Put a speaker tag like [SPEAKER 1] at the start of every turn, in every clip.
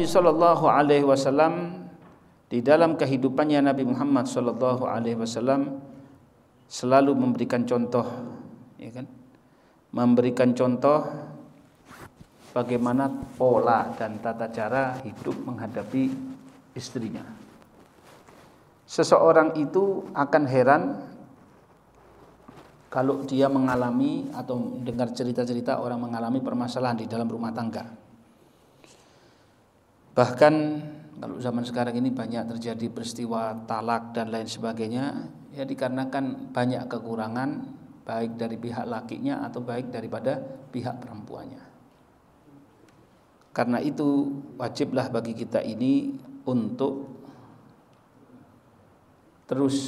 [SPEAKER 1] Nabi Shallallahu Alaihi Wasallam di dalam kehidupannya, Nabi Muhammad Shallallahu Alaihi Wasallam selalu memberikan contoh, ya kan? Memberikan contoh bagaimana pola dan tata cara hidup menghadapi istrinya. Seseorang itu akan heran kalau dia mengalami atau mendengar cerita-cerita orang mengalami permasalahan di dalam rumah tangga. Bahkan kalau zaman sekarang ini banyak terjadi peristiwa talak dan lain sebagainya, ya dikarenakan banyak kekurangan baik dari pihak lakinya atau baik daripada pihak perempuannya. Karena itu wajiblah bagi kita ini untuk terus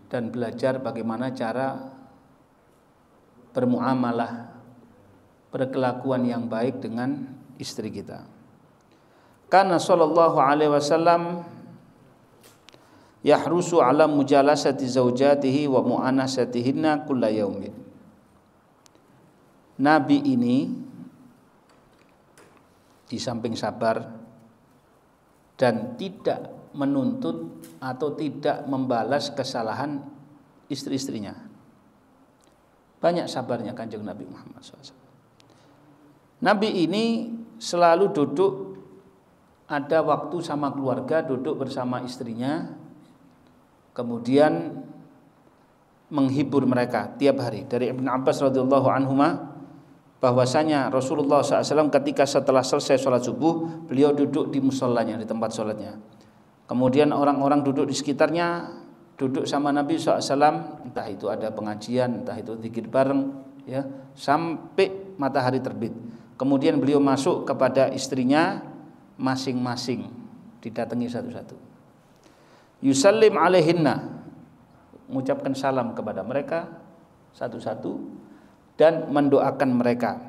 [SPEAKER 1] dan belajar bagaimana cara bermuamalah, berkelakuan yang baik dengan istri kita. Karena sallallahu alaihi wasallam yahrusu ala mujalasati zaujatihi wa mu'anasatihinna kulla yaumin. Nabi ini di samping sabar dan tidak menuntut atau tidak membalas kesalahan istri-istrinya. Banyak sabarnya Kanjeng Nabi Muhammad SAW. Nabi ini selalu duduk, ada waktu sama keluarga, duduk bersama istrinya, kemudian menghibur mereka tiap hari. Dari Ibn Abbas radhiyallahu anhuma bahwasanya Rasulullah SAW ketika setelah selesai sholat subuh, beliau duduk di musholanya, di tempat sholatnya. Kemudian orang-orang duduk di sekitarnya, duduk sama Nabi SAW, entah itu ada pengajian, entah itu zikir bareng, ya, sampai matahari terbit. Kemudian beliau masuk kepada istrinya masing-masing, didatangi satu-satu. Yusallim alaihinna, mengucapkan salam kepada mereka satu-satu dan mendoakan mereka.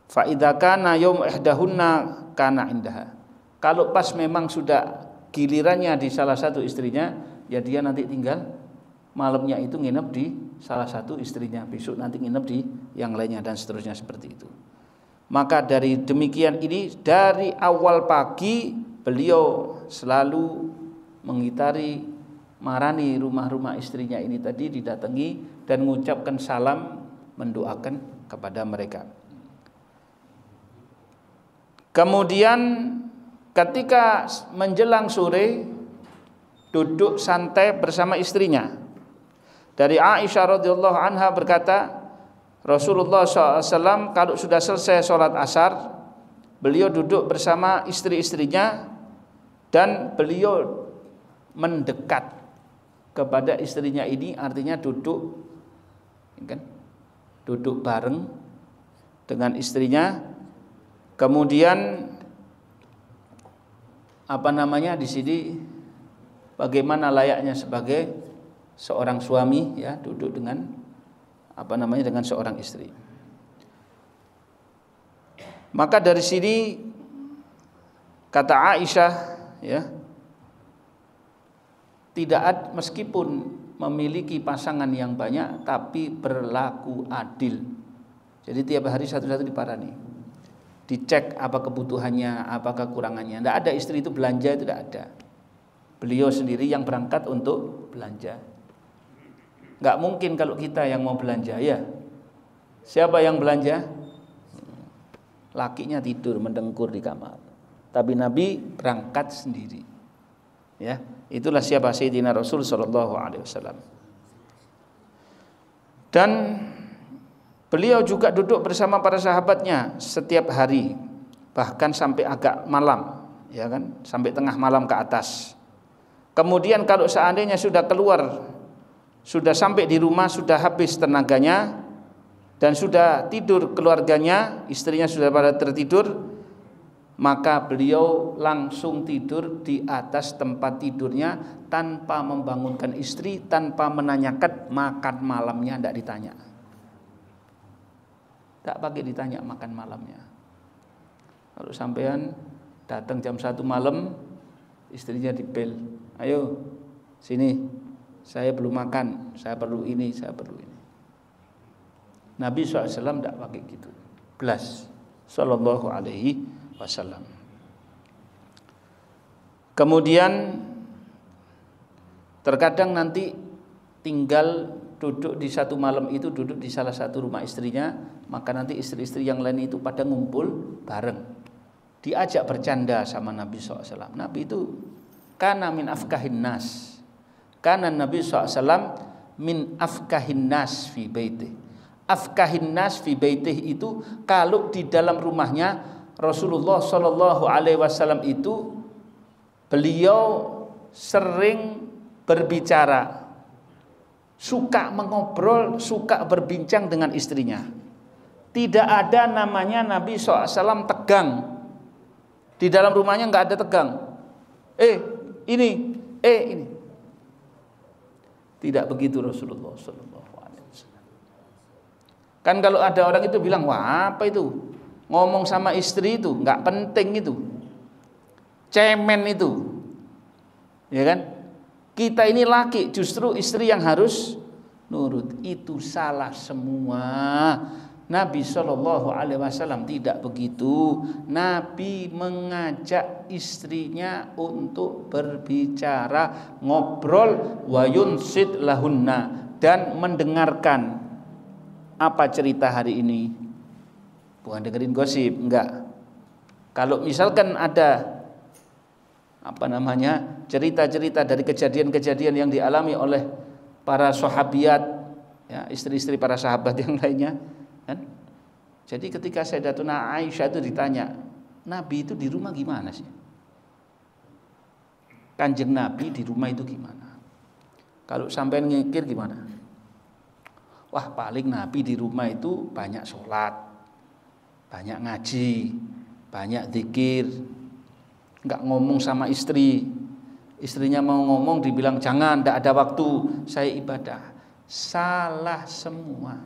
[SPEAKER 1] Fa idza kana yaum ihdahunna kana indaha. Kalau pas memang sudah gilirannya di salah satu istrinya, ya dia nanti tinggal malamnya itu nginep di salah satu istrinya, besok nanti nginep di yang lainnya dan seterusnya seperti itu. Maka dari demikian ini dari awal pagi beliau selalu mengitari marani rumah-rumah istrinya ini tadi, didatangi dan mengucapkan salam, mendoakan kepada mereka. Kemudian ketika menjelang sore duduk santai bersama istrinya. Dari Aisyah radhiyallahu anha berkata, Rasulullah SAW kalau sudah selesai sholat asar, beliau duduk bersama istri-istrinya dan beliau mendekat kepada istrinya ini, artinya duduk, kan? Duduk bareng dengan istrinya. Kemudian di sini bagaimana layaknya sebagai seorang suami, ya, duduk dengan dengan seorang istri. Maka dari sini kata Aisyah, ya, tidak meskipun memiliki pasangan yang banyak tapi berlaku adil. Jadi tiap hari satu-satu diparani, dicek apa kebutuhannya, apa kekurangannya. Tidak ada istri itu belanja, itu tidak ada. Beliau sendiri yang berangkat untuk belanja. Nggak mungkin kalau kita yang mau belanja, ya. Siapa yang belanja? Lakinya tidur mendengkur di kamar. Tapi Nabi berangkat sendiri. Ya, itulah siapa Sayyidina Rasul sallallahu alaihi wasallam. Dan beliau juga duduk bersama para sahabatnya setiap hari, bahkan sampai agak malam, ya kan? Sampai tengah malam ke atas. Kemudian kalau seandainya sudah keluar, sudah sampai di rumah, sudah habis tenaganya dan sudah tidur keluarganya, istrinya sudah pada tertidur, maka beliau langsung tidur di atas tempat tidurnya tanpa membangunkan istri, tanpa menanyakan makan malamnya, tidak ditanya. Tak pakai ditanya makan malamnya. Kalau sampean datang jam 1 malam, istrinya dibel, ayo sini, saya belum makan, saya perlu ini, saya perlu ini. Nabi SAW tidak pakai gitu, belas, sallallahu alaihi wasallam. Kemudian terkadang nanti tinggal duduk di satu malam itu, duduk di salah satu rumah istrinya, maka nanti istri-istri yang lain itu pada ngumpul bareng, diajak bercanda sama Nabi SAW. Nabi itu kana min afkahin nas, kana Nabi SAW min afkahin nas fi baitih. Afkahin nas fi baitih itu kalau di dalam rumahnya Rasulullah SAW itu beliau sering berbicara, suka mengobrol, suka berbincang dengan istrinya. Tidak ada namanya Nabi SAW tegang. Di dalam rumahnya nggak ada tegang. Ini. Tidak begitu Rasulullah SAW. Kan kalau ada orang itu bilang, wah apa itu? Ngomong sama istri itu nggak penting itu. Cemen itu. Ya kan? Kita ini laki, justru istri yang harus nurut. Itu salah semua. Nabi SAW tidak begitu. Nabi mengajak istrinya untuk berbicara, ngobrol, wa yunsid lahunna, dan mendengarkan apa cerita hari ini. Bukan dengerin gosip, enggak. Kalau misalkan ada cerita-cerita dari kejadian-kejadian yang dialami oleh para sahabiat, ya, istri-istri para sahabat yang lainnya, kan? Jadi ketika Sayyidatuna Aisyah itu ditanya, Nabi itu di rumah gimana sih? Kanjeng Nabi di rumah itu gimana? Kalau sampai ngikir gimana? Wah, paling Nabi di rumah itu banyak sholat, banyak ngaji, banyak zikir. Enggak ngomong sama istri. Istrinya mau ngomong dibilang jangan, enggak ada waktu, saya ibadah. Salah semua.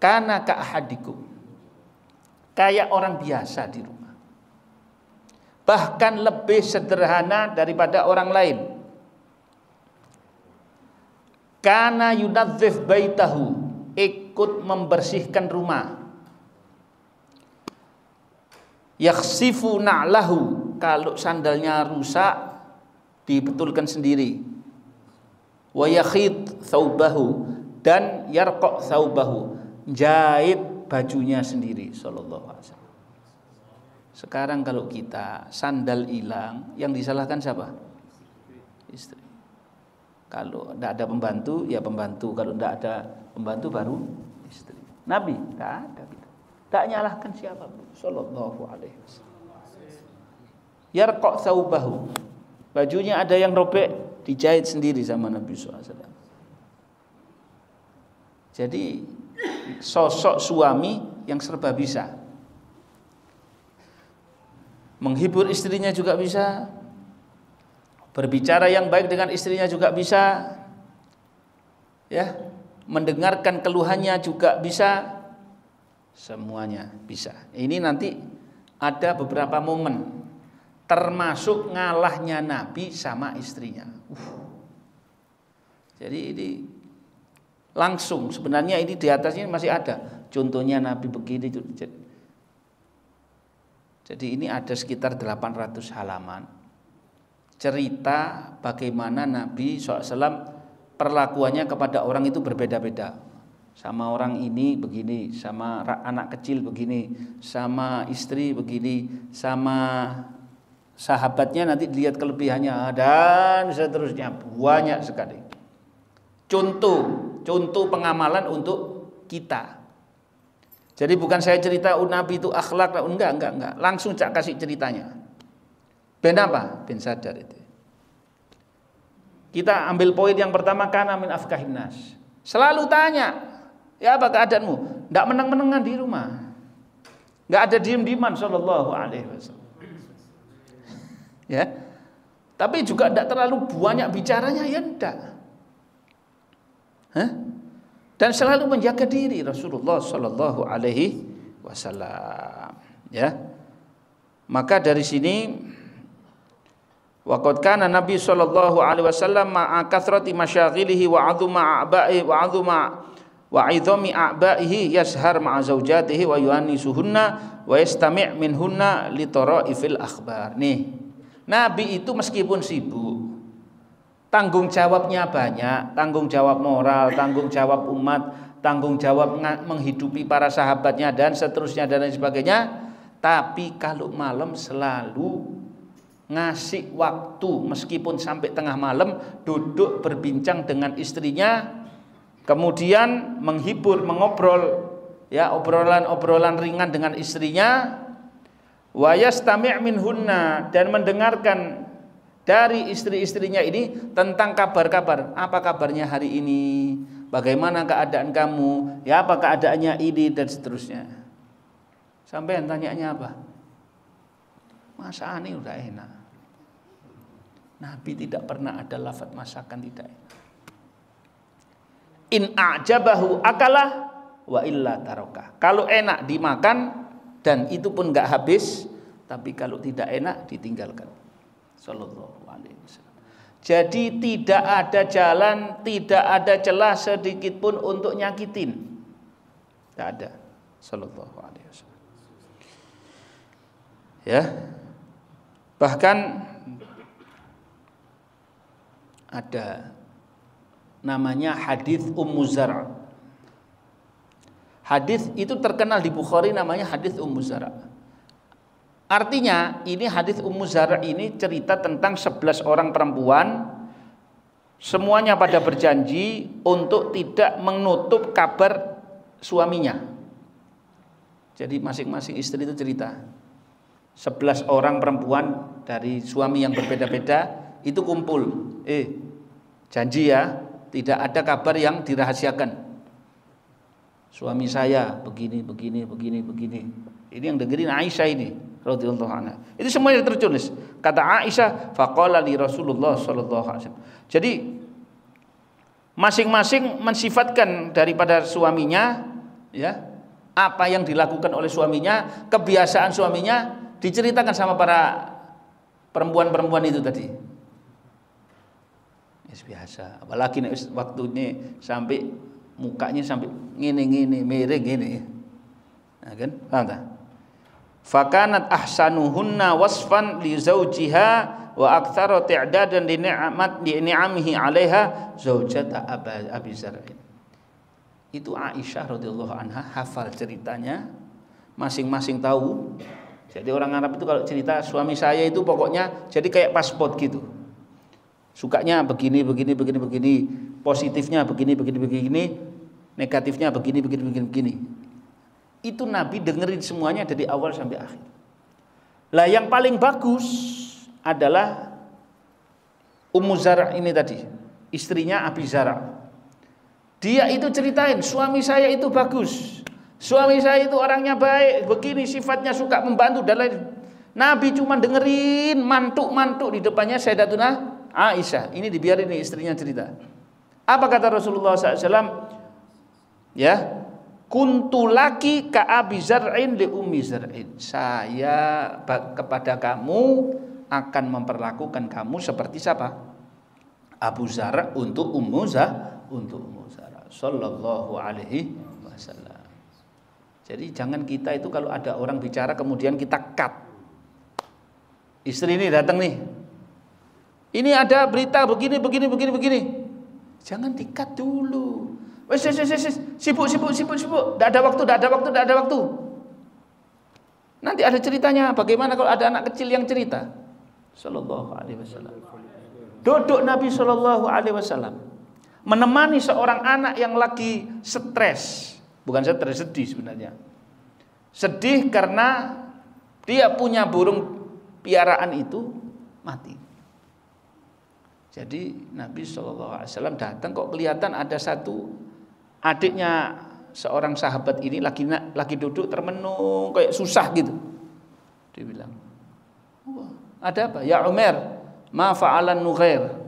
[SPEAKER 1] Kana ka ahadikum, kayak orang biasa di rumah. Bahkan lebih sederhana daripada orang lain. Kana yunadzif baitahu, ikut membersihkan rumah. Yakhsifu na'lahu, kalau sandalnya rusak dibetulkan sendiri. Wa yakhid thawbahu, dan yarqa thawbahu, jahit bajunya sendiri. Sallallahu alaihi wasallam. Sekarang kalau kita sandal hilang, yang disalahkan siapa? Istri. Kalau tidak ada pembantu, ya pembantu. Kalau tidak ada pembantu baru istri. Nabi tidak ada gitu. Tak nyalahkan siapapun. Sallallahu alaihi wasallam. Yarqa thawbahu, bajunya ada yang robek, dijahit sendiri sama Nabi SAW. Jadi sosok suami yang serba bisa. Menghibur istrinya juga bisa, berbicara yang baik dengan istrinya juga bisa, ya, mendengarkan keluhannya juga bisa. Semuanya bisa. Ini nanti ada beberapa momen, termasuk ngalahnya Nabi sama istrinya. Jadi ini langsung, sebenarnya ini di atasnya masih ada. Contohnya Nabi begini. Jadi ini ada sekitar 800 halaman cerita bagaimana Nabi SAW perlakuannya kepada orang itu berbeda-beda. Sama orang ini begini, sama anak kecil begini, sama istri begini, sama sahabatnya nanti dilihat kelebihannya, dan seterusnya, banyak sekali. Contoh pengamalan untuk kita. Jadi bukan saya cerita Nabi itu akhlak, enggak. Langsung cak kasih ceritanya. Ben apa? Ben sadar itu. Kita ambil poin yang pertama, kana min afkahin nas. Selalu tanya, ya apa keadaanmu? Enggak menang-menangan di rumah. Enggak ada diem-dieman sallallahu alaihi wasallam. Ya. Tapi juga enggak terlalu banyak bicaranya, ya enggak. Dan selalu menjaga diri Rasulullah sallallahu alaihi wasallam, ya. Maka dari sini waqad kana Nabi sallallahu alaihi wasallam ma'a kathrati masyaghilihi wa 'azuma aba'i wa 'azuma wa 'idhami a'ba'ihi yashhar ma'a zaujatihi wa yuannisuhunna wa yastami' minhunna li taraifil akhbar. Nih, Nabi itu meskipun sibuk, tanggung jawabnya banyak, tanggung jawab moral, tanggung jawab umat, tanggung jawab menghidupi para sahabatnya dan seterusnya dan lain sebagainya. Tapi kalau malam selalu ngasih waktu meskipun sampai tengah malam duduk berbincang dengan istrinya, kemudian menghibur, mengobrol, ya, obrolan-obrolan ringan dengan istrinya, wa yastami' minhunna, dan mendengarkan dari istri-istrinya ini tentang kabar-kabar. Apa kabarnya hari ini? Bagaimana keadaan kamu? Ya, apa keadaannya ini dan seterusnya. Sampai tanyanya apa? Masakan ini udah enak. Nabi tidak pernah ada lafaz masakan tidak enak. In a'jabahu akalah wa illa tarokah. Kalau enak dimakan dan itu pun enggak habis, tapi kalau tidak enak ditinggalkan. Sallallahu alaihi wasallam. Jadi tidak ada jalan, tidak ada celah sedikit pun untuk nyakitin. Tidak ada. Sallallahu alaihi wasallam. Ya. Bahkan ada namanya hadis Ummu Zar'. Hadis itu terkenal di Bukhari, namanya hadis Ummu Zar'. Artinya ini hadis Ummu Zar' ini cerita tentang 11 orang perempuan, semuanya pada berjanji untuk tidak menutup kabar suaminya. Jadi masing-masing istri itu cerita. 11 orang perempuan dari suami yang berbeda-beda itu kumpul. Janji ya, tidak ada kabar yang dirahasiakan. Suami saya begini. Ini yang dengerin Aisyah ini radhiyallahu anha. Itu semuanya tertulis. Kata Aisyah, faqala li Rasulullah sallallahu alaihi wasallam. Jadi masing-masing mensifatkan daripada suaminya, ya, apa yang dilakukan oleh suaminya, kebiasaan suaminya diceritakan sama para perempuan-perempuan itu tadi. Biasa, apalagi waktu ini sampai mukanya sampai ngene miring gini. Nah kan? Paham tak? Fakanat ahsanuhunna wasfan li zawjiha wa aktsaru ti'dadan li ni'amihi 'alaiha zaujata Abi Zar'in. Itu Aisyah radhiyallahu anha hafal ceritanya, masing-masing tahu. Jadi orang Arab itu kalau cerita suami saya itu pokoknya jadi kayak paspor gitu. Sukanya begini, positifnya begini, negatifnya begini. Itu Nabi dengerin semuanya dari awal sampai akhir. Lah yang paling bagus adalah Ummu Zar' ini tadi, istrinya Abi Zar'. Dia itu ceritain, suami saya itu bagus, suami saya itu orangnya baik, begini sifatnya, suka membantu dan lain. Nabi cuma dengerin mantuk-mantuk di depannya Sayyidatuna Aisyah. Ini dibiarin nih istrinya cerita. Apa kata Rasulullah SAW? Ya, kuntu laki ka Abi Zar'in li Ummi Zar'in. Saya kepada kamu akan memperlakukan kamu seperti siapa? Abu Zar' untuk Ummu Zar'. Sallallahu alaihi wasallam. Jadi jangan kita itu kalau ada orang bicara kemudian kita cut. Istri ini datang nih. Ini ada berita begini. Jangan di-cut dulu. Wes, sibuk. Enggak ada waktu. Nanti ada ceritanya. Bagaimana kalau ada anak kecil yang cerita? Sallallahu alaihi wasallam. Duduk Nabi sallallahu alaihi wasallam menemani seorang anak yang lagi stres. Bukan stres, sedih sebenarnya. Sedih karena dia punya burung piaraan itu mati. Jadi Nabi SAW datang, kok kelihatan ada satu adiknya seorang sahabat ini lagi duduk termenung kayak susah gitu. Dia bilang, ada apa? Ya Umar, ma fa'alan Nughair.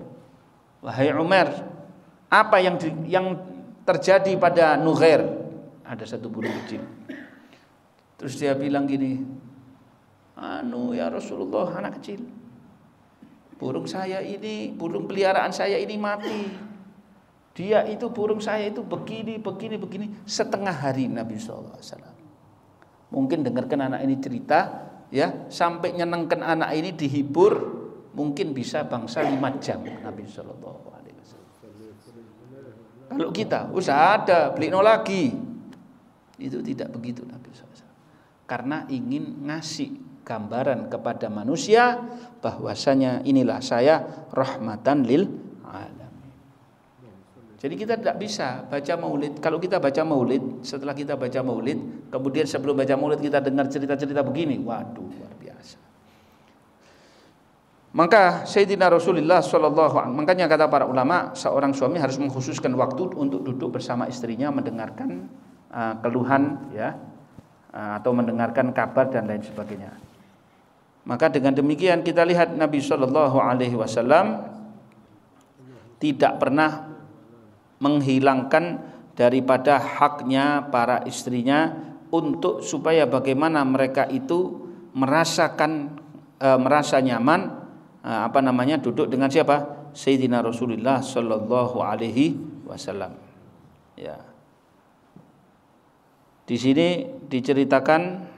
[SPEAKER 1] Wahai Umar, apa yang terjadi pada Nughair? Ada satu burung kecil. Terus dia bilang gini, ya Rasulullah, anak kecil. Burung peliharaan saya ini mati. Dia itu burung saya itu begini setengah hari Nabi sallallahu alaihi wasallam. Mungkin dengarkan anak ini cerita ya, sampai nyenengkan anak ini dihibur, mungkin bisa bangsa 5 jam Nabi sallallahu alaihi wasallam. Kalau kita usah ada beli lagi. Itu tidak begitu Nabi sallallahu alaihi wasallam. Karena ingin ngasih gambaran kepada manusia bahwasanya inilah saya rahmatan lil alamin. Jadi kita tidak bisa baca maulid. Kalau kita baca maulid, setelah kita baca maulid, kemudian sebelum baca maulid kita dengar cerita-cerita begini, waduh luar biasa. Maka Sayyidina Rasulullah sallallahu alaihi wasallam, makanya kata para ulama, seorang suami harus mengkhususkan waktu untuk duduk bersama istrinya mendengarkan keluhan ya, atau mendengarkan kabar dan lain sebagainya. Maka dengan demikian kita lihat Nabi sallallahu alaihi wasallam tidak pernah menghilangkan daripada haknya para istrinya untuk supaya bagaimana mereka itu merasakan merasa nyaman duduk dengan siapa? Sayyidina Rasulullah sallallahu alaihi wasallam. Ya. Di sini diceritakan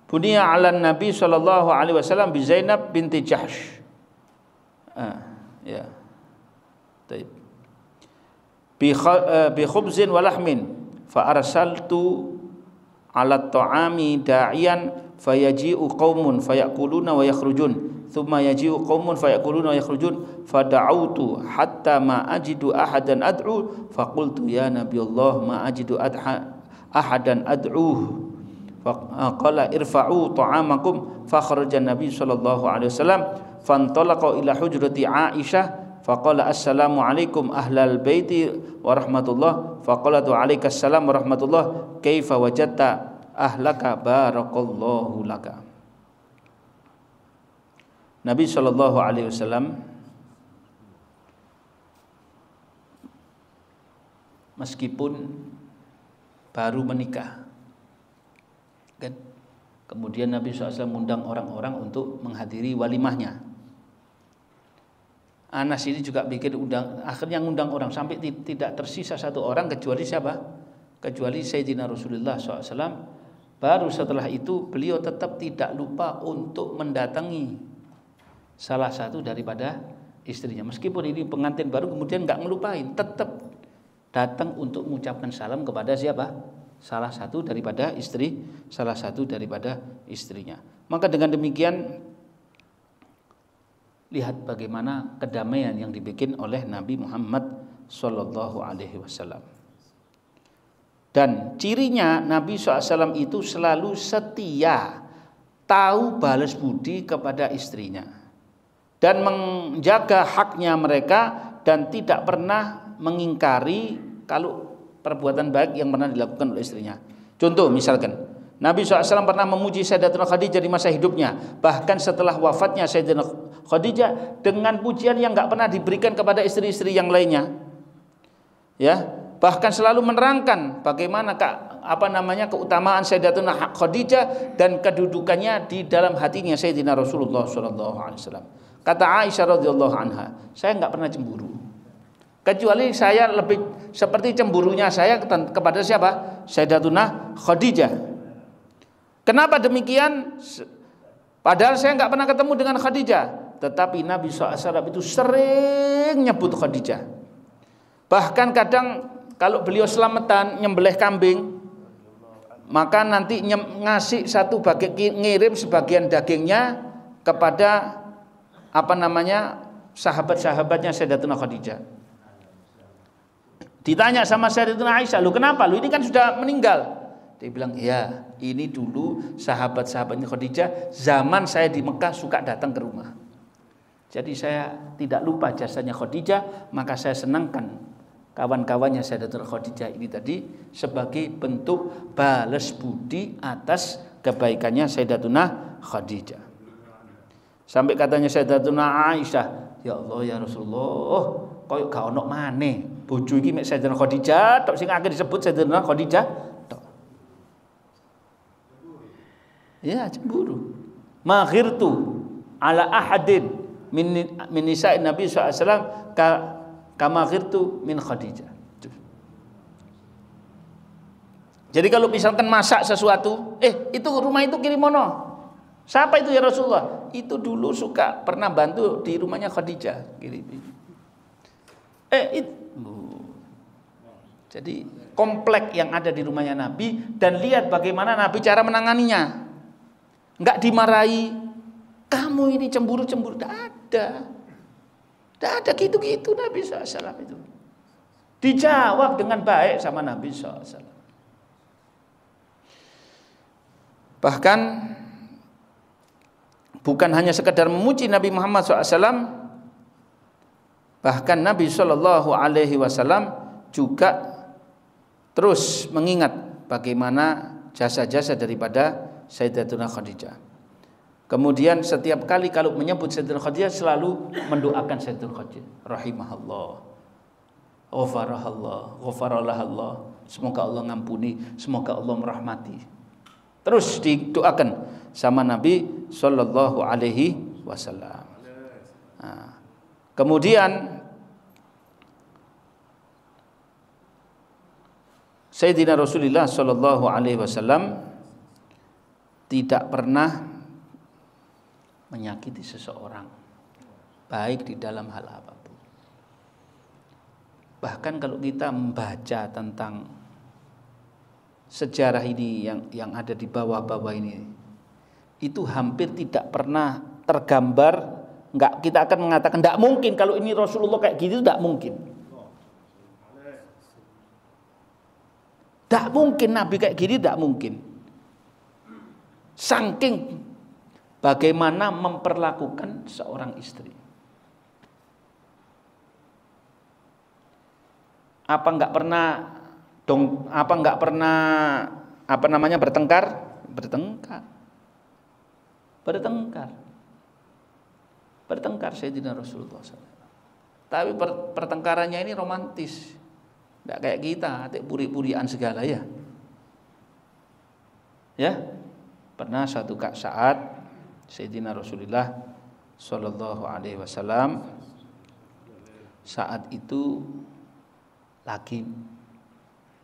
[SPEAKER 1] bunia 'alan Nabi sallallahu alaihi wasallam bi Zainab binti Jahsh. Ya. Baik. Bi khubzin wa lahmin fa arsaltu 'ala at-ta'ami da'iyan fayaji'u qaumun fayakuluna wa yakhrujun thumma yaji'u qaumun fayakuluna wa yakhrujun fada'autu hatta ma ajidu ahadan ad'u faqultu ya nabiyallah ma ajidu ahadan ad'uhu faqala irfa'u ta'amakum fakharaja nabi sallallahu alaihi wasallam fantalaqa ila hujrati Aisyah faqala assalamu alaikum ahlal baiti wa rahmatullah faqala alaikas salam wa rahmatullah kaifa wajadta ahlaka barakallahu laka. Nabi sallallahu alaihi wasallam meskipun baru menikah kan, kemudian Nabi SAW mengundang orang-orang untuk menghadiri walimahnya. Anas ini juga bikin akhirnya ngundang orang sampai tidak tersisa satu orang kecuali siapa? Kecuali Sayyidina Rasulullah SAW. Baru setelah itu beliau tetap tidak lupa untuk mendatangi salah satu daripada istrinya. Meskipun ini pengantin baru, kemudian nggak ngelupain, tetap datang untuk mengucapkan salam kepada siapa? Salah satu daripada istrinya. Maka dengan demikian lihat bagaimana kedamaian yang dibikin oleh Nabi Muhammad sallallahu alaihi wasallam. Dan cirinya Nabi SAW itu selalu setia, tahu balas budi kepada istrinya dan menjaga haknya mereka dan tidak pernah mengingkari kalau perbuatan baik yang pernah dilakukan oleh istrinya. Contoh misalkan Nabi SAW pernah memuji Sayyidatuna Khadijah di masa hidupnya, bahkan setelah wafatnya Sayyidatuna Khadijah dengan pujian yang enggak pernah diberikan kepada istri-istri yang lainnya. Ya, bahkan selalu menerangkan bagaimana keutamaan Sayyidatuna Khadijah dan kedudukannya di dalam hatinya Sayyidina Rasulullah SAW. Kata Aisyah radhiyallahu anha, saya enggak pernah cemburu. Kecuali saya lebih seperti cemburunya saya kepada siapa? Sayyidatuna Khadijah. Kenapa demikian? Padahal saya enggak pernah ketemu dengan Khadijah, tetapi Nabi SAW itu sering nyebut Khadijah. Bahkan kadang kalau beliau selamatan nyembelih kambing, maka nanti ngasih satu bagian, ngirim sebagian dagingnya kepada sahabat-sahabatnya Sayyidatuna Khadijah. Ditanya sama Sayyidatuna Aisyah, "Lu kenapa? Lu ini kan sudah meninggal." Dia bilang, "Ya, ini dulu sahabat-sahabatnya Khadijah zaman saya di Mekah suka datang ke rumah. Jadi saya tidak lupa jasanya Khadijah, maka saya senangkan kawan-kawannya Sayyidatuna Khadijah ini tadi sebagai bentuk balas budi atas kebaikannya Sayyidatuna Khadijah." Sampai katanya Sayyidatuna Aisyah, "Ya Allah ya Rasulullah, koyo gak ono maneh bojo iki mek Sayyidatuna Khadijah tok sing akhir disebut Sayyidatuna Khadijah tok." Ya, cemburu. Maghirtu ala ahadin min nisa'in Nabi sallallahu alaihi wasallam kama ghirtu min Khadijah. Jadi kalau misalkan masak sesuatu, itu rumah itu Kirimono. Siapa itu ya Rasulullah? Itu dulu suka pernah bantu di rumahnya Khadijah. Jadi komplek yang ada di rumahnya Nabi, dan lihat bagaimana Nabi cara menanganinya. Enggak dimarahi, kamu ini cemburu-cemburu, tidak ada gitu-gitu Nabi SAW itu. Dijawab dengan baik sama Nabi SAW. Bahkan bukan hanya sekedar memuji Nabi Muhammad SAW, bahkan Nabi SAW juga terus mengingat bagaimana jasa-jasa daripada Sayyidatuna Khadijah. Kemudian setiap kali kalau menyebut Sayyidatuna Khadijah selalu mendoakan Sayyidatuna Khadijah, rahimahullah, ghafarahallah, semoga Allah ngampuni, semoga Allah merahmati. Terus didoakan sama Nabi sallallahu alaihi wasallam. Kemudian Sayyidina Rasulullah sallallahu alaihi wasallam tidak pernah menyakiti seseorang, baik di dalam hal apapun. Bahkan kalau kita membaca tentang sejarah ini yang ada di bawah-bawah ini, itu hampir tidak pernah tergambar. Kita akan mengatakan tidak mungkin kalau ini Rasulullah kayak gitu, tidak mungkin. Tidak mungkin Nabi kayak gini, tidak mungkin. Saking bagaimana memperlakukan seorang istri. Apa nggak pernah bertengkar Sayyidina Rasulullah SAW. Tapi pertengkarannya ini romantis, nggak kayak kita, puri-purian segala ya. Pernah satu saat Sayyidina Rasulullah Sallallahu Alaihi Wasallam saat itu lagi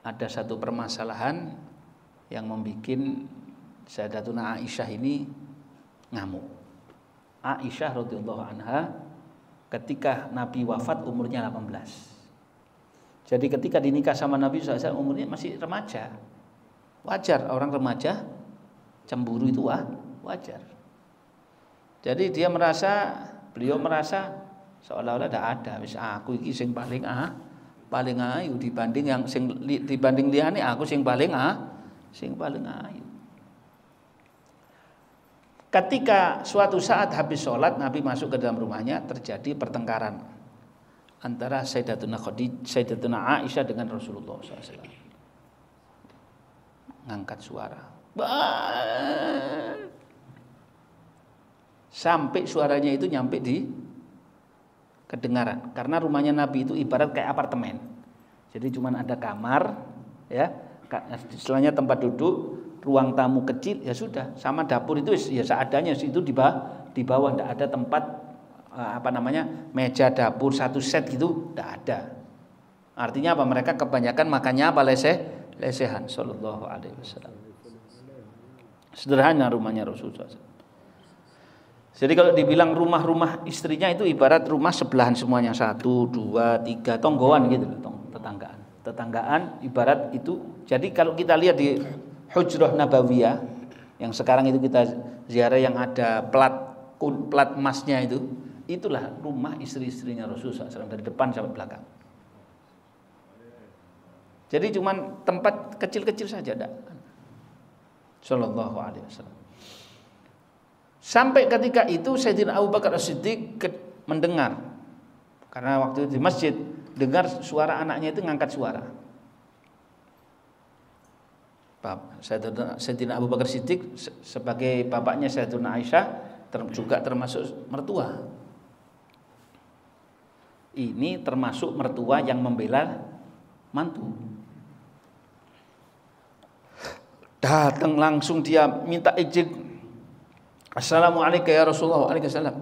[SPEAKER 1] ada satu permasalahan yang membuat Sayyidatuna Aisyah ini ngamuk. Aisyah radhiyallahu anha ketika Nabi wafat umurnya 18. Jadi ketika dinikah sama Nabi SAW umurnya masih remaja. Wajar orang remaja cemburu itu wajar. Jadi beliau merasa seolah-olah tidak ada, wis aku iki sing paling ayu dibanding liyane, aku sing paling ayu. Ketika suatu saat habis sholat Nabi masuk ke dalam rumahnya, terjadi pertengkaran antara Sayyidatuna Aisyah dengan Rasulullah SAW. Ngangkat suara, sampai suaranya itu nyampe di kedengaran. Karena rumahnya Nabi itu ibarat kayak apartemen. Jadi cuma ada kamar, istilahnya tempat duduk, ruang tamu kecil, ya sudah, sama dapur itu ya seadanya, itu di bawah tidak ada tempat meja dapur satu set gitu, tidak ada. Artinya apa? Mereka kebanyakan makannya apa? Lesehan. Sallallahu alaihi wasallam. Sederhana rumahnya Rasulullah. Jadi kalau dibilang rumah-rumah istrinya itu ibarat rumah sebelahan semuanya, 1, 2, 3 tonggoan gitu, tetanggaan ibarat itu. Jadi kalau kita lihat di Hujrah Nabawiyah yang sekarang itu kita ziarah, yang ada plat emasnya itu, itulah rumah istri-istrinya Rasulullah SAW dari depan sampai belakang. Jadi cuman tempat kecil-kecil saja, Sallallahu alaihi wasallam. Sampai ketika itu Sayyidina Abu Bakar As-Siddiq mendengar, karena waktu itu di masjid dengar suara anaknya itu ngangkat suara. Sayyidina Abu Bakar Siddiq sebagai bapaknya Sayyidatuna Aisyah juga termasuk mertua. Ini termasuk mertua yang membela mantu. Datang langsung dia minta izin. Assalamualaikum ya Rasulullah. Waalaikumsalam.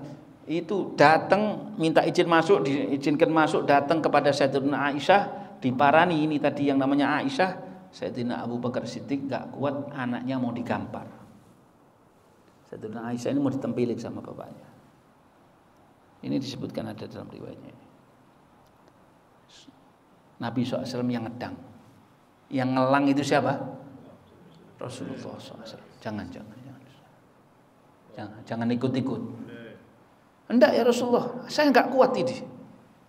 [SPEAKER 1] itu datang minta izin masuk, diizinkan masuk, datang kepada Sayyidatuna Aisyah, diparani ini tadi yang namanya Aisyah. Sayyidina Abu Bakar Siddiq gak kuat, anaknya mau digampar. Sayyidatuna Aisyah ini mau ditempilik sama bapaknya. Ini disebutkan ada dalam riwayatnya ini. Nabi SAW yang ngedang, yang ngelang itu siapa? Rasulullah SAW. Jangan ikut-ikut. Enggak ya Rasulullah, saya enggak kuat ini.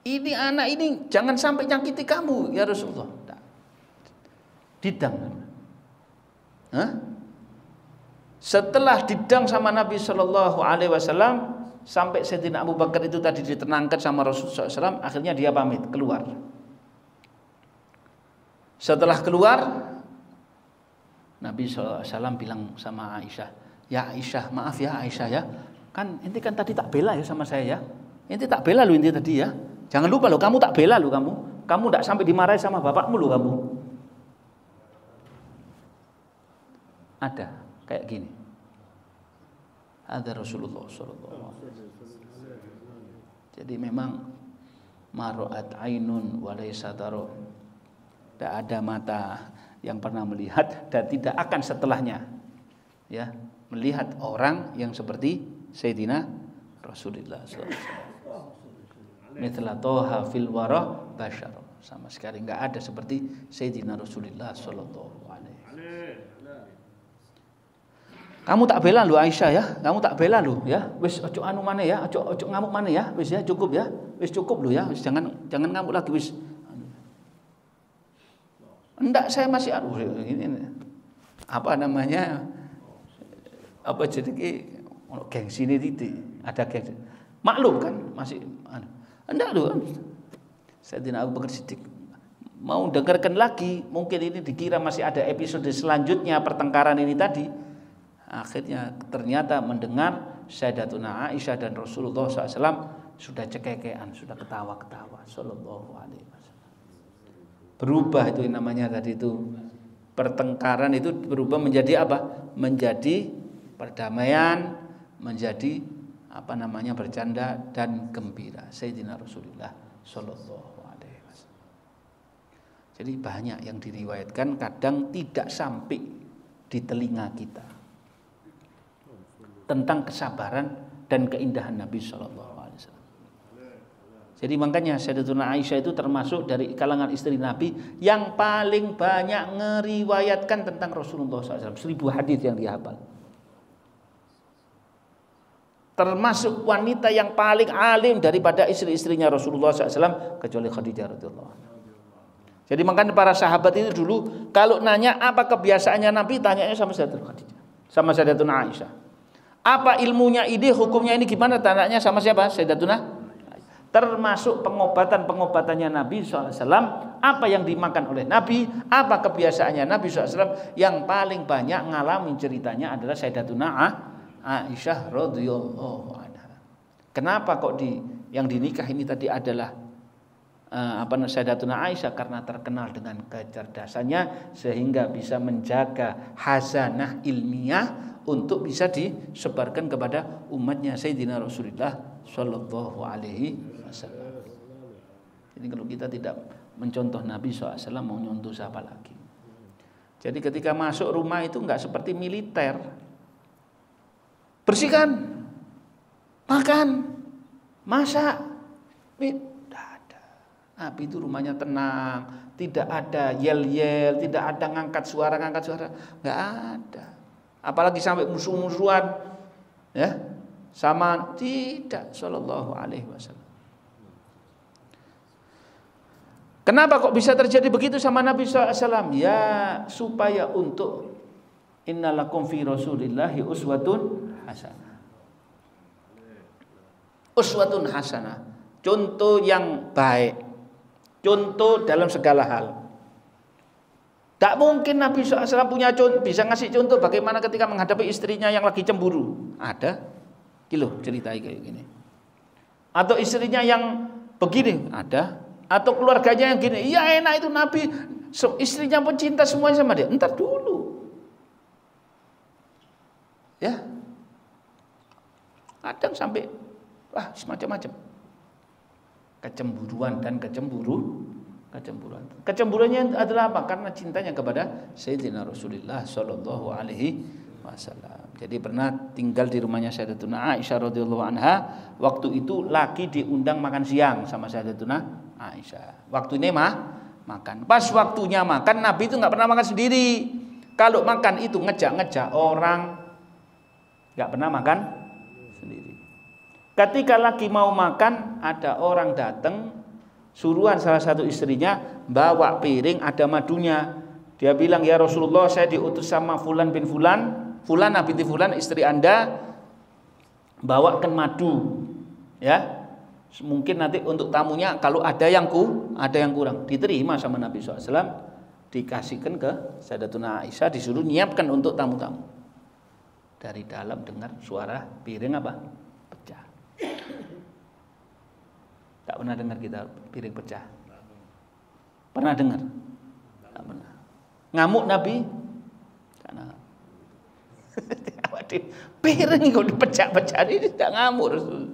[SPEAKER 1] Ini anak ini jangan sampai nyakiti kamu ya Rasulullah. Enggak. Didang. Setelah didang sama Nabi SAW sampai Sayyidina Abu Bakar itu tadi ditenangkan sama Rasulullah SAW, akhirnya dia pamit keluar. Setelah keluar, Nabi SAW bilang sama Aisyah, ya Aisyah, maaf ya Aisyah ya, kan inti kan tadi tak bela ya sama saya ya, inti tak bela lu inti tadi ya, jangan lupa lo, kamu tak bela lu, kamu tidak sampai dimarahi sama bapakmu lo kamu. Ada kayak gini, ada Rasulullah SAW. Jadi memang maro'at ainun walaysa taro, tidak ada mata yang pernah melihat dan tidak akan setelahnya ya melihat orang yang seperti Sayyidina Rasulullah SAW. Mithla toha fil wara bashar, sama sekali enggak ada seperti Sayyidina Rasulullah sallallahu alaihi wasallam. Kamu tak bela lu Aisyah ya, kamu tak bela lu ya, wis ojo anu maneh ya, ojo ngamuk maneh ya, wis ya cukup ya, wis cukup lu ya, wis jangan ngamuk lagi wis. Enggak, saya masih ini apa namanya? Apa jadi gengsi ini titik, ada gengsi. Maklum kan masih enggak lu. Sayyidina Abu Bakar Siddiq mau dengarkan lagi, mungkin ini dikira masih ada episode selanjutnya pertengkaran ini tadi. Akhirnya ternyata mendengar Sayyidatuna Aisyah dan Rasulullah SAW sudah cekekean, sudah ketawa-ketawa sallallahu alaihi wasallam. Berubah itu namanya tadi itu pertengkaran itu berubah menjadi apa? Menjadi perdamaian, menjadi apa namanya bercanda dan gembira. Sayyidina Rasulullah sallallahu alaihi wasallam. Jadi banyak yang diriwayatkan kadang tidak sampai di telinga kita tentang kesabaran dan keindahan Nabi sallallahu alaihi wasallam. Jadi makanya Sayyidatuna Aisyah itu termasuk dari kalangan istri Nabi yang paling banyak ngeriwayatkan tentang Rasulullah SAW. 1000 hadis yang dia hafal. Termasuk wanita yang paling alim daripada istri-istrinya Rasulullah SAW kecuali Khadijah radhiyallahu anha. Jadi makanya para sahabat itu dulu kalau nanya apa kebiasaannya Nabi, tanyanya sama Sayyidatuna Khadijah, sama Sayyidatuna Aisyah. Apa ilmunya ini, hukumnya ini gimana? Tanyanya sama siapa? Sayyidatuna. Termasuk pengobatan-pengobatannya Nabi SAW, apa yang dimakan oleh Nabi, apa kebiasaannya Nabi SAW, yang paling banyak ngalamin ceritanya adalah Sayyidatuna Aisyah radhiyallahu anha. Kenapa kok yang dinikah ini tadi adalah Sayyidatuna Aisyah? Karena terkenal dengan kecerdasannya sehingga bisa menjaga khazanah ilmiah untuk bisa disebarkan kepada umatnya Sayyidina Rasulullah sallallahu alaihi wasallam. Jadi kalau kita tidak mencontoh Nabi SAW, mau nyontoh siapa lagi? Jadi ketika masuk rumah itu enggak seperti militer. Bersihkan, makan, masak, tidak ada. Nabi itu rumahnya tenang, tidak ada yel-yel, tidak ada ngangkat suara, enggak ada. Apalagi sampai musuh-musuhan ya sama, tidak, sallallahu alaihi wasallam. Kenapa kok bisa terjadi begitu sama Nabi SAW? Ya supaya untuk innalakum fi rasulillahi uswatun hasanah. Uswatun hasanah, contoh yang baik, contoh dalam segala hal. Tak mungkin Nabi SAW punya contoh, bisa ngasih contoh bagaimana ketika menghadapi istrinya yang lagi cemburu. Ada, kilo cerita kayak gini. Atau istrinya yang begini, ada. Atau keluarganya yang gini, iya enak itu Nabi, istrinya pun cinta semuanya sama dia. Entar dulu, ya. Kadang sampai Wah, semacam-macam. Kecemburuan dan kecemburuan. Kecemburuannya adalah apa? Karena cintanya kepada Sayyidina Rasulullah sallallahu alaihi wasallam. Jadi pernah tinggal di rumahnya Sayyidatuna Aisyah radhiyallahu anha. Waktu itu lagi diundang makan siang sama Sayyidatuna Aisyah. Waktu ini makan. Pas waktunya makan, Nabi itu nggak pernah makan sendiri. Kalau makan itu ngejak-ngejak orang, nggak pernah makan sendiri. Ketika lagi mau makan, ada orang datang. Suruhan salah satu istrinya bawa piring ada madunya. Dia bilang, ya Rasulullah, saya diutus sama Fulan bin Fulan, Fulana binti Fulan, istri Anda, bawakan madu. Ya, mungkin nanti untuk tamunya kalau ada yang kurang, diterima sama Nabi SAW, dikasihkan ke Sayyidatuna Aisyah, disuruh nyiapkan untuk tamu-tamu. Dari dalam dengar suara piring apa? Pecah. Tak pernah dengar kita piring pecah. Pernah dengar? Tak pernah. Ngamuk Nabi? Karena piring kalau dipecah-pecah ini tidak ngamuk Rasul.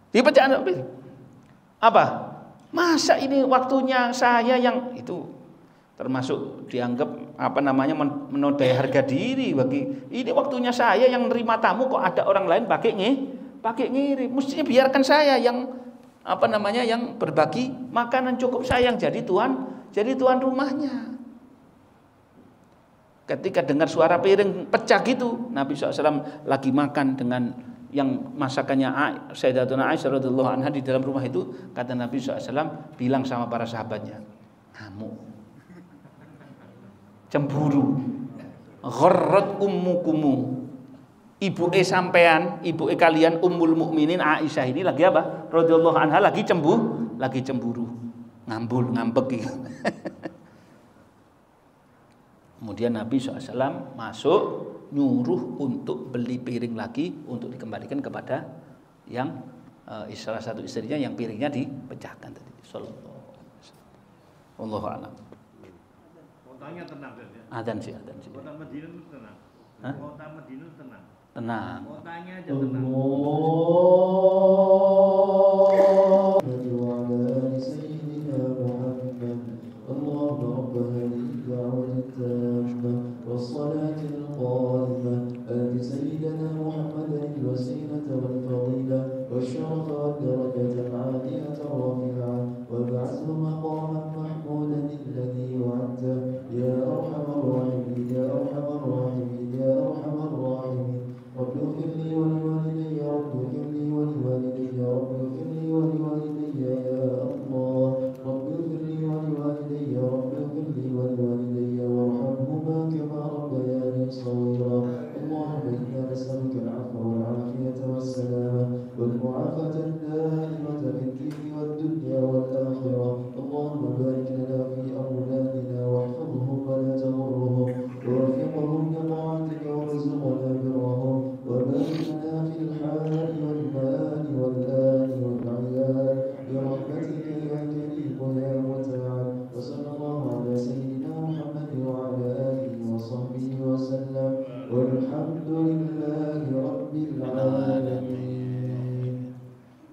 [SPEAKER 1] Dipecah piring. Apa? Masa ini waktunya saya yang itu termasuk dianggap menodai harga diri bagi ini waktunya saya yang nerima tamu, kok ada orang lain pakai ngirim. Mestinya biarkan saya yang yang berbagi makanan, cukup saya yang jadi tuan rumahnya. Ketika dengar suara piring pecah gitu, Nabi SAW lagi makan dengan yang masakannya Sayyidatuna Aisyah radhiyallahu anha di dalam rumah itu, kata Nabi SAW bilang sama para sahabatnya, ngamuk, cemburu, gharrat ummukumu, ibu sampean, ibu kalian Ummul Mukminin Aisyah ini lagi apa? Radhiyallahu anha lagi cemburu, ngambek gitu. Kemudian Nabi SAW masuk nyuruh untuk beli piring lagi untuk dikembalikan kepada yang salah satu istrinya yang piringnya dipecahkan tadi. Sallallahu alaihi wasallam. Wallahu a'lam.
[SPEAKER 2] Kotanya tenang kan ya?
[SPEAKER 1] Adzan sih.
[SPEAKER 2] Kota Madinah itu tenang. Kota Madinah tenang.
[SPEAKER 1] Tenang.
[SPEAKER 2] Kotanya aja tenang.
[SPEAKER 3] والصلاة القائمة آت سيدنا محمدا الوسيلة والفضيلة والشرف والدرجة العالية الرفيعة وابعثه مقاما محمودا الذي وعدته يا أرحم الراحمين يا أرحم الراحمين يا أرحم الراحمين رب اغفر لي ولوالدي رب اغفر لي ولوالدي رب اغفر لي ولوالدي يا الله رب اغفر لي ولوالدي رب اغفر لي ولوالدي وارحمهما كما ربياني صغيرا اللهم إنا نسألك العفو والعافية والسلامة والمعافاة الدائمة في الدين والدنيا والآخرة اللهم بارك لنا في أولادنا واحفظهم ولا تضرهم ووفقهم لطاعتك وارزقنا برهم وبارك لنا في الحال والمال والآل والعيال برحمتك يا كريم يا متعال وصلى الله على سيدنا محمد وعلى آله وصحبه وسلم والحمد لله رب العالمين.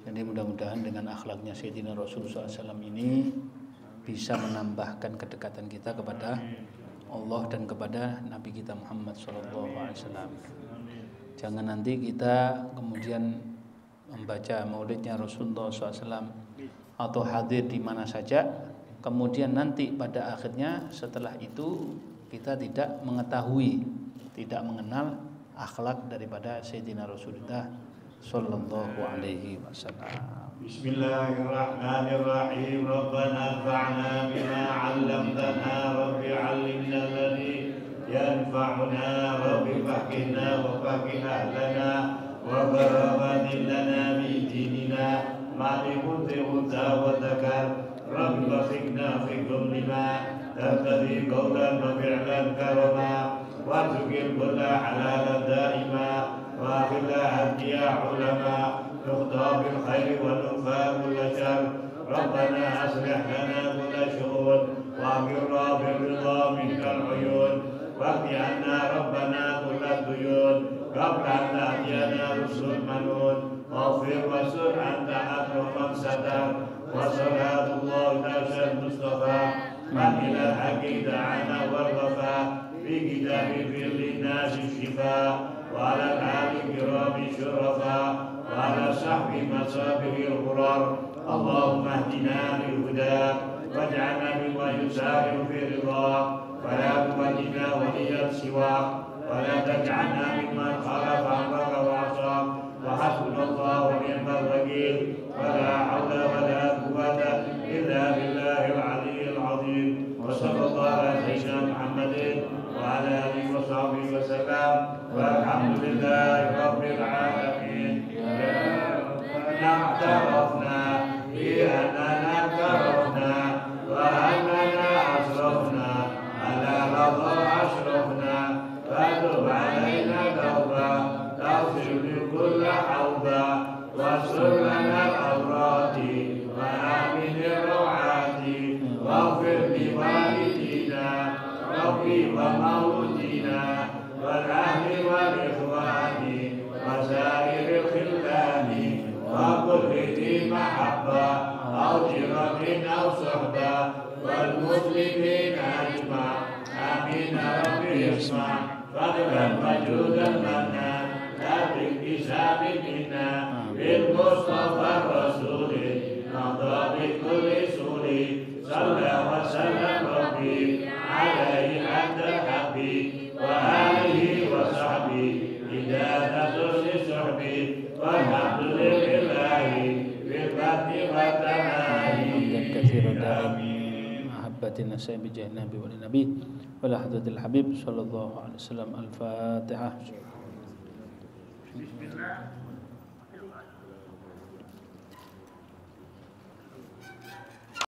[SPEAKER 1] Jadi mudah-mudahan dengan akhlaknya Sayyidina Rasulullah SAW ini bisa menambahkan kedekatan kita kepada Allah dan kepada Nabi kita Muhammad SAW. Jangan nanti kita kemudian membaca maulidnya Rasulullah SAW atau hadir di mana saja, kemudian nanti pada akhirnya setelah itu kita tidak mengetahui, tidak mengenal akhlak daripada Sayyidina Rasulullah sallallahu alaihi wasallam.
[SPEAKER 2] Bismillahirrahmanirrahim. Rabbana anfa'na bima 'allamtana rabbi 'allimna alladhi yanfa'una rabbi faqihna wa faqih ahlana wa barakatna lana bi dinina ma kunta wa dzakar rabbi basikna fikum lima taqdi qawlan wa fi'lan karama warzuqil kulla halalan daima wa akhila hadiya ulama nuqta bil khairi wa nufa kull syarr rabbana aslih lana kull syu'un wa amirna bil ridha minkal uyun waqti anna rabbana kull duyun qabla an ta'tiyana rusul manun waghfir واغفر وسر أنت أكرم من ستر وصلاة الله ترشى المصطفى من إلى الحق دعانا والوفاء في كتاب في للناس الشفاء وعلى الآل الكرام الشرفاء وعلى صحب مصابه الغرار اللهم اهدنا للهدى واجعلنا ممن يسارع في رضاك ولا تولنا وليا سواك ولا تجعلنا ممن خالف امرك وعصاك وحسبنا الله ونعم الوكيل ولا حول ولا قوة إلا بالله العلي العظيم وصلى الله على سيدنا محمد وعلى آله وصحبه وسلم والحمد لله رب العالمين اعترفنا بأننا اعترفنا وأننا أسرفنا على رضا أشرفنا فتب علينا توبة تغفر لكل حوبة واستر لنا الأوراد وآمن الروعات واغفر لوالدينا ربي ومولدينا والأهل والإخوان وسائر الخلان وكل ذي محبة أو جرة أو صحبة والمسلمين أجمع آمين ربي اسمع فضلا وجودا منا لا بالحساب منا بالمصطفى الرسول نضى بكل سور صلى وسلم ربي عليه حد الحبيب وآله وصحبه إدادة صحبه والحمد لله بالبث والتناهي
[SPEAKER 1] كثير دائم محبتنا بجاه النبي والنبي ولا حضرة الحبيب صلى الله عليه وسلم. الفاتحة.
[SPEAKER 2] بسم الله.